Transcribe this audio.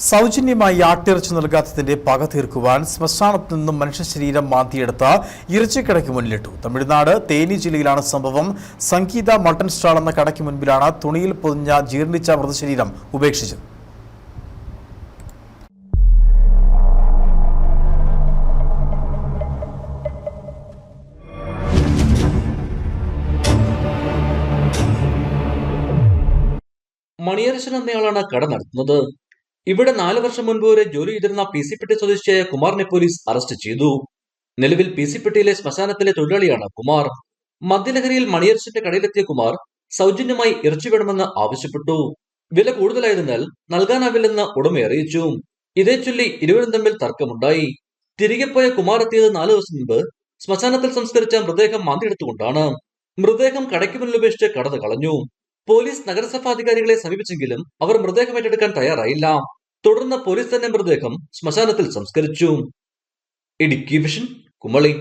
സൗജന്യമായി ആട്ടിറച്ചി നൽകാത്തതിന്റെ പക തീർക്കുവാൻ ശ്മശാനത്തു നിന്നും മനുഷ്യ ശരീരം മാന്തിയെടുത്ത ഇറച്ചിക്കടയ്ക്ക് മുന്നിലിട്ടു. തമിഴ്നാട് തേനി ജില്ലയിലാണ് സംഭവം. സംഗീത മട്ടൺ സ്റ്റാൾ എന്ന കടയ്ക്ക് മുൻപിലാണ് തുണിയിൽ പൊതിഞ്ഞ ജീർണിച്ച മൃതശരീരം ഉപേക്ഷിച്ചത്. മണിയരശൻ എന്നയാളാണ് കട നടത്തുന്നത്. ഇവിടെ 4 വർഷം മുൻപ് വരെ ജോലി ചെയ്തിരുന്ന പി.സി.പെട്ടി സ്വദേശിയായ കുമാറിനെ പോലീസ് അറസ്റ്റ് ചെയ്തു. നിലവിൽ പി.സി.പെട്ടിയിലെ ശ്മശാനത്തിലെ തൊഴിലാളിയാണ് കുമാർ. മദ്യലഹരിയിൽ മണിയരശന്റെ കടയിലെത്തിയ കുമാർ സൗജന്യമായി ഇറച്ചി വേണമെന്ന് ആവശ്യപ്പെട്ടു. വില കൂടുതലായതിനാൽ നൽകാനാവില്ലെന്ന് ഉടമയെ അറിയിച്ചു. ഇതേ ചൊല്ലി ഇരുവരും തമ്മിൽ തർക്കമുണ്ടായി. തിരികെ പോയ കുമാർ എത്തിയത് 4 ദിവസം മുൻപ് ശ്മശാനത്തിൽ സംസ്കരിച്ച മൃതദേഹം മാന്തിയെടുത്തുകൊണ്ടാണ്. മൃതദേഹം കടയ്ക്ക് മുന്നിൽ ഉപേക്ഷിച്ച് കടന്നു കളഞ്ഞു. പോലീസ് നഗരസഭാ അധികാരികളെ സമീപിച്ചെങ്കിലും അവർ മൃതദേഹം ഏറ്റെടുക്കാൻ തയ്യാറായില്ല. തുടർന്ന് പോലീസ് തന്നെ മൃതദേഹം ശ്മശാനത്തിൽ സംസ്കരിച്ചു. ഇടുക്കി വിഷൻ, കുമളി.